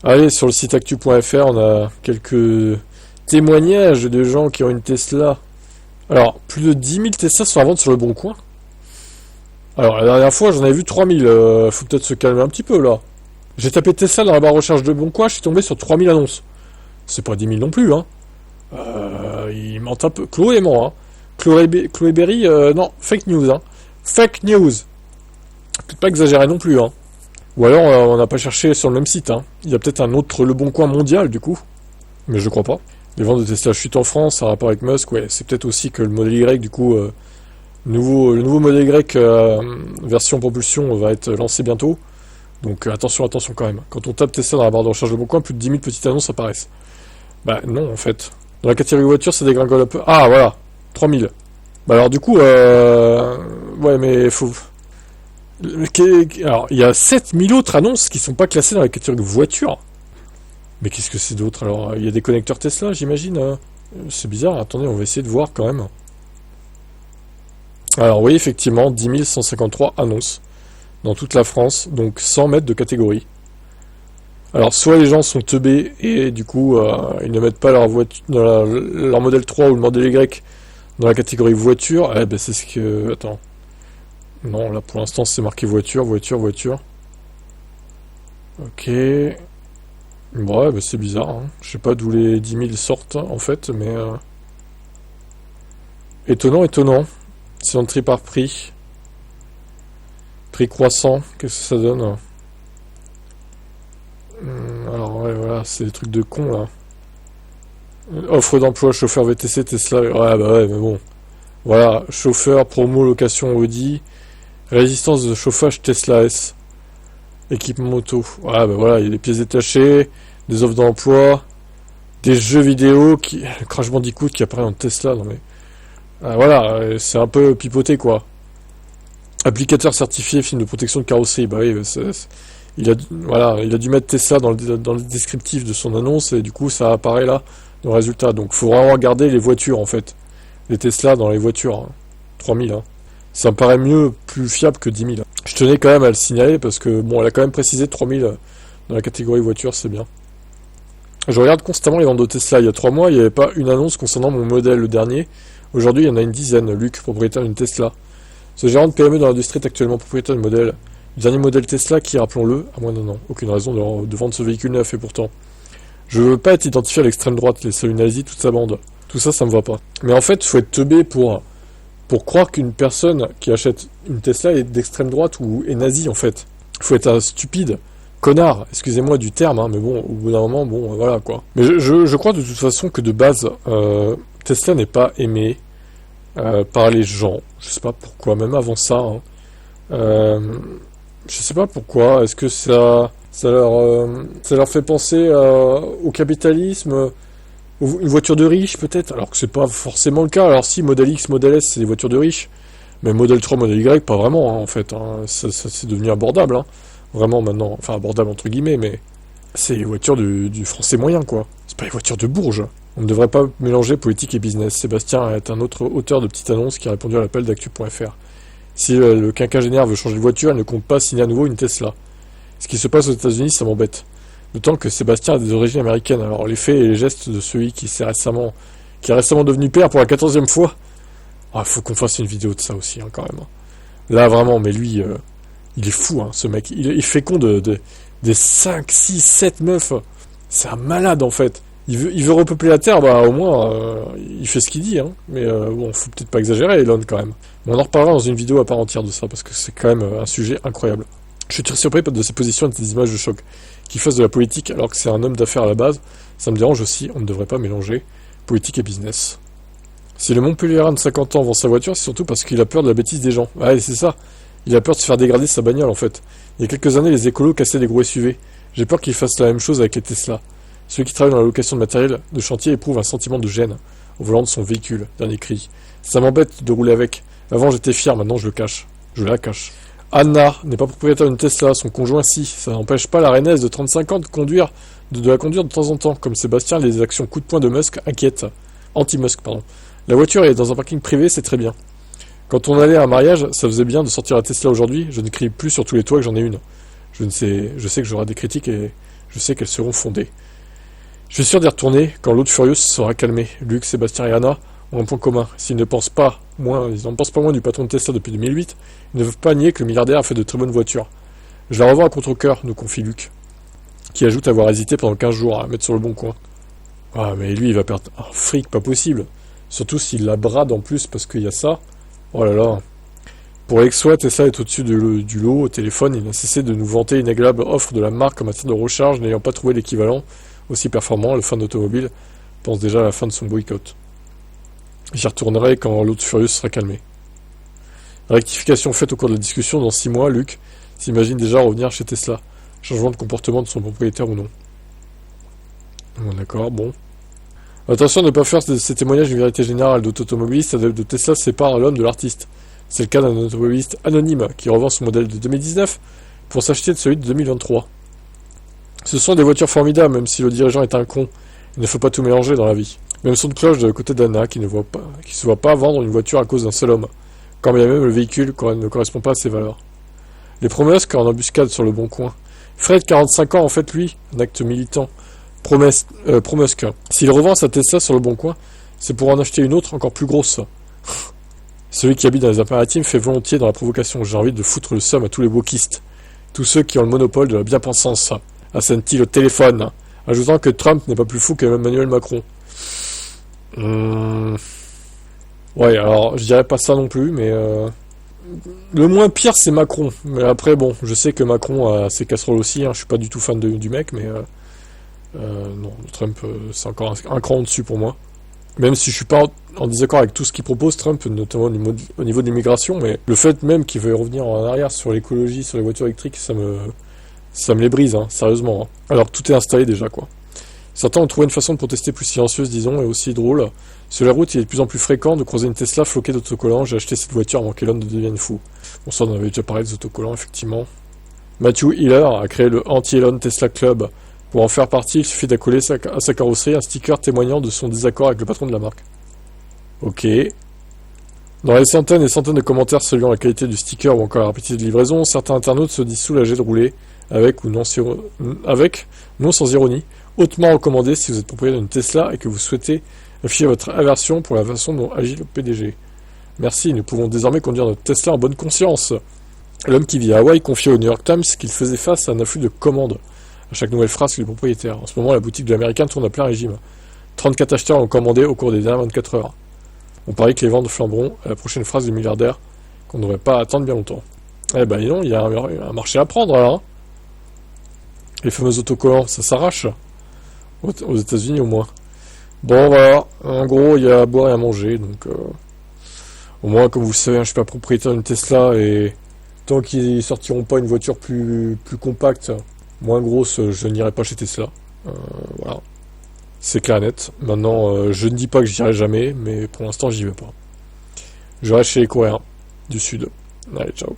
Allez, sur le site actu.fr, on a quelques témoignages de gens qui ont une Tesla. Alors, plus de 10 000 Tesla sont à vendre sur le Bon Coin. Alors, la dernière fois, j'en avais vu 3 000. Faut peut-être se calmer un petit peu, là. J'ai tapé Tesla dans la barre recherche de Bon Coin, je suis tombé sur 3 000 annonces. C'est pas 10 000 non plus, hein. Il ment un peu. Chloé ment, hein. Chloé Berry, non, fake news, hein. Fake news. Peut-être pas exagérer non plus, hein. Ou alors, on n'a pas cherché sur le même site, hein. Il y a peut-être un autre Le Bon Coin mondial, du coup. Mais je crois pas. Les ventes de Tesla chutent en France, ça a rapport avec Musk, ouais. C'est peut-être aussi que le modèle Y, du coup, le nouveau modèle Y version propulsion va être lancé bientôt. Donc attention quand même. Quand on tape Tesla dans la barre de recherche de Bon Coin, plus de 10 000 petites annonces apparaissent. Bah non, en fait. Dans la catégorie voiture, ça dégringole un peu. Ah, voilà, 3 000. Bah alors du coup, ouais, mais faut... Alors, il y a 7 000 autres annonces qui sont pas classées dans la catégorie voiture. Mais qu'est-ce que c'est d'autre? Alors, il y a des connecteurs Tesla, j'imagine. C'est bizarre, attendez, on va essayer de voir quand même. Alors oui, effectivement, 10 153 annonces dans toute la France, donc 100 mètres de catégorie. Alors soit les gens sont teubés et du coup ils ne mettent pas leur voiture, leur modèle 3 ou le modèle Y dans la catégorie voiture. Eh ben c'est ce que... Attends. Non, là pour l'instant c'est marqué voiture. Ok. Ouais, ben c'est bizarre. Hein. Je sais pas d'où les 10 000 sortent en fait, mais... Étonnant. Si on trie par prix. Prix croissant, qu'est-ce que ça donne? Alors ouais, voilà, c'est des trucs de con là. Offre d'emploi, chauffeur VTC, Tesla. Ouais, bah ouais, mais bon. Voilà, chauffeur, promo, location Audi. Résistance de chauffage Tesla S. Équipement moto. Ouais, bah voilà, il y a des pièces détachées, des offres d'emploi, des jeux vidéo, le Crash Bandicoot qui apparaît en Tesla. Non mais... voilà, c'est un peu pipoté quoi. Applicateur certifié, film de protection de carrosserie. Bah oui, il a dû mettre Tesla dans le descriptif de son annonce et du coup ça apparaît là dans le résultat. Donc il faut vraiment regarder les voitures en fait. Les Tesla dans les voitures. Hein. 3000. Hein. Ça me paraît plus fiable que 10 000. Je tenais quand même à le signaler parce que bon, elle a quand même précisé 3000 dans la catégorie voiture, c'est bien. Je regarde constamment les ventes de Tesla. Il y a 3 mois, il n'y avait pas une annonce concernant mon modèle, le dernier. Aujourd'hui, il y en a une dizaine. Luc, propriétaire d'une Tesla. Ce gérant de PME dans l'industrie est actuellement propriétaire de modèle. Le dernier modèle Tesla qui, rappelons-le, à moins d'un an. Aucune raison de vendre ce véhicule neuf et pourtant. Je veux pas être identifié à l'extrême droite, les saluts nazis, toute sa bande. Tout ça, ça me va pas. Mais en fait, il faut être teubé pour croire qu'une personne qui achète une Tesla est d'extrême droite ou est nazie en fait. Il faut être un stupide, connard, excusez-moi du terme, hein, mais bon, au bout d'un moment, bon, voilà quoi. Mais je crois de toute façon que de base, Tesla n'est pas aimé par les gens. Je sais pas pourquoi, même avant ça. Hein. Je sais pas pourquoi. Est-ce que ça leur fait penser au capitalisme, une voiture de riche peut-être, alors que c'est pas forcément le cas. Alors si, Model X, Model S, c'est des voitures de riches, mais Model 3, Model Y, pas vraiment, hein, en fait. Hein. Ça c'est devenu abordable, hein. Vraiment maintenant. Enfin, abordable entre guillemets, mais c'est les voitures du français moyen, quoi. C'est pas les voitures de Bourges. On ne devrait pas mélanger politique et business. Sébastien est un autre auteur de petites annonces qui a répondu à l'appel d'actu.fr. Si le quinquagénaire veut changer de voiture, elle ne compte pas signer à nouveau une Tesla. Ce qui se passe aux États-Unis, ça m'embête. D'autant que Sébastien a des origines américaines. Alors les faits et les gestes de celui qui est récemment devenu père pour la 14e fois. Ah, faut qu'on fasse une vidéo de ça aussi, hein, quand même. Là, vraiment, mais lui, il est fou, hein, ce mec. Il féconde des 5, 6, 7 meufs. C'est un malade, en fait. Il veut repeupler la Terre, bah au moins, il fait ce qu'il dit, hein. Mais bon, faut peut-être pas exagérer, Elon, quand même. Mais on en reparlera dans une vidéo à part entière de ça, parce que c'est quand même un sujet incroyable. Je suis très surpris de ses positions et de ses images de choc. Qu'il fasse de la politique alors que c'est un homme d'affaires à la base, ça me dérange aussi, on ne devrait pas mélanger politique et business. Si le Montpelliérain de 50 ans vend sa voiture, c'est surtout parce qu'il a peur de la bêtise des gens. Ouais, c'est ça. Il a peur de se faire dégrader sa bagnole, en fait. Il y a quelques années, les écolos cassaient des gros SUV. J'ai peur qu'ils fassent la même chose avec les Tesla. Celui qui travaille dans la location de matériel de chantier éprouve un sentiment de gêne au volant de son véhicule. Dernier cri. Ça m'embête de rouler avec. Avant, j'étais fier, maintenant je le cache. Je la cache. Anna n'est pas propriétaire d'une Tesla, son conjoint si. Ça n'empêche pas la reinaise de 35 ans de la conduire de temps en temps. Comme Sébastien, les actions coup de poing de Musk inquiètent. Anti-Musk, pardon. La voiture est dans un parking privé, c'est très bien. Quand on allait à un mariage, ça faisait bien de sortir la Tesla aujourd'hui. Je ne crie plus sur tous les toits que j'en ai une. Je sais que j'aurai des critiques et je sais qu'elles seront fondées. Je suis sûr d'y retourner quand l'autre furieuse sera calmée. Luc, Sébastien et Anna ont un point commun. S'ils n'en pensent pas moins du patron de Tesla depuis 2008, ils ne peuvent pas nier que le milliardaire a fait de très bonnes voitures. Je la revends à contre-cœur, nous confie Luc, qui ajoute avoir hésité pendant 15 jours à mettre sur le bon coin. Ah, mais lui, il va perdre un fric, pas possible. Surtout s'il la brade en plus parce qu'il y a ça. Oh là là. Pour l'ex-soi, Tesla est au-dessus du lot au téléphone. Il n'a cessé de nous vanter une agréable offre de la marque en matière de recharge, n'ayant pas trouvé l'équivalent aussi performant. Le fan d'automobile pense déjà à la fin de son boycott. J'y retournerai quand l'autre furieuse sera calmée. Rectification faite au cours de la discussion, dans 6 mois, Luc s'imagine déjà revenir chez Tesla. Changement de comportement de son propriétaire ou non. Bon, d'accord, bon. Attention à ne pas faire ces témoignages d'une vérité générale. D'autres automobilistes adeptes de Tesla séparent l'homme de l'artiste. C'est le cas d'un automobiliste anonyme qui revend son modèle de 2019 pour s'acheter de celui de 2023. Ce sont des voitures formidables, même si le dirigeant est un con. Il ne faut pas tout mélanger dans la vie. Même son de cloche de côté d'Anna qui se voit pas vendre une voiture à cause d'un seul homme, quand bien même le véhicule ne correspond pas à ses valeurs. Les Promusk en embuscade sur le bon coin. Fred, 45 ans, en fait, lui, un acte militant. Promusk. S'il revend sa Tesla sur le bon coin, c'est pour en acheter une autre encore plus grosse. Celui qui habite dans les Alpes-Maritimes fait volontiers dans la provocation. J'ai envie de foutre le seum à tous les wokistes. Tous ceux qui ont le monopole de la bien-pensance. Assène-t-il au téléphone, ajoutant que Trump n'est pas plus fou qu'Emmanuel Macron. Ouais, alors, je dirais pas ça non plus, mais... Le moins pire, c'est Macron. Mais après, bon, je sais que Macron a ses casseroles aussi, hein. Je suis pas du tout fan du mec, mais... non, Trump, c'est encore un cran au-dessus pour moi. Même si je suis pas en désaccord avec tout ce qu'il propose, Trump, notamment au niveau de l'immigration, mais le fait même qu'il veuille revenir en arrière sur l'écologie, sur les voitures électriques, ça me les brise, hein, sérieusement. Hein. Alors que tout est installé déjà, quoi. Certains ont trouvé une façon de protester plus silencieuse, disons, et aussi drôle. Sur la route, il est de plus en plus fréquent de croiser une Tesla floquée d'autocollants. J'ai acheté cette voiture avant qu'Elon ne devienne fou. Bon, ça, on en avait déjà parlé des autocollants, effectivement. Matthew Hiller a créé le Anti-Elon Tesla Club. Pour en faire partie, il suffit d'accoler à sa carrosserie un sticker témoignant de son désaccord avec le patron de la marque. Ok. Dans les centaines et centaines de commentaires saluant la qualité du sticker ou encore la rapidité de livraison, certains internautes se disent soulagés de rouler avec ou non sans ironie, hautement recommandé si vous êtes propriétaire d'une Tesla et que vous souhaitez afficher votre aversion pour la façon dont agit le PDG. Merci, nous pouvons désormais conduire notre Tesla en bonne conscience. L'homme qui vit à Hawaï confiait au New York Times qu'il faisait face à un afflux de commandes à chaque nouvelle phrase que les propriétaires. En ce moment, la boutique de l'américain tourne à plein régime. 34 acheteurs ont commandé au cours des dernières 24 heures. On parie que les ventes flamberont à la prochaine phrase du milliardaire qu'on ne devrait pas attendre bien longtemps. Eh ben, non, il y a un marché à prendre, là. Hein. Les fameux autocollants, ça s'arrache. Aux États-Unis, au moins. Bon, voilà. En gros, il y a à boire et à manger, donc... Au moins, comme vous le savez, je suis pas propriétaire d'une Tesla, et tant qu'ils sortiront pas une voiture plus compacte, moins grosse, je n'irai pas chez Tesla. Voilà. C'est clair et net. Maintenant, je ne dis pas que j'y irai jamais, mais pour l'instant, j'y vais pas. Je reste chez les Coréens du Sud. Allez, ciao.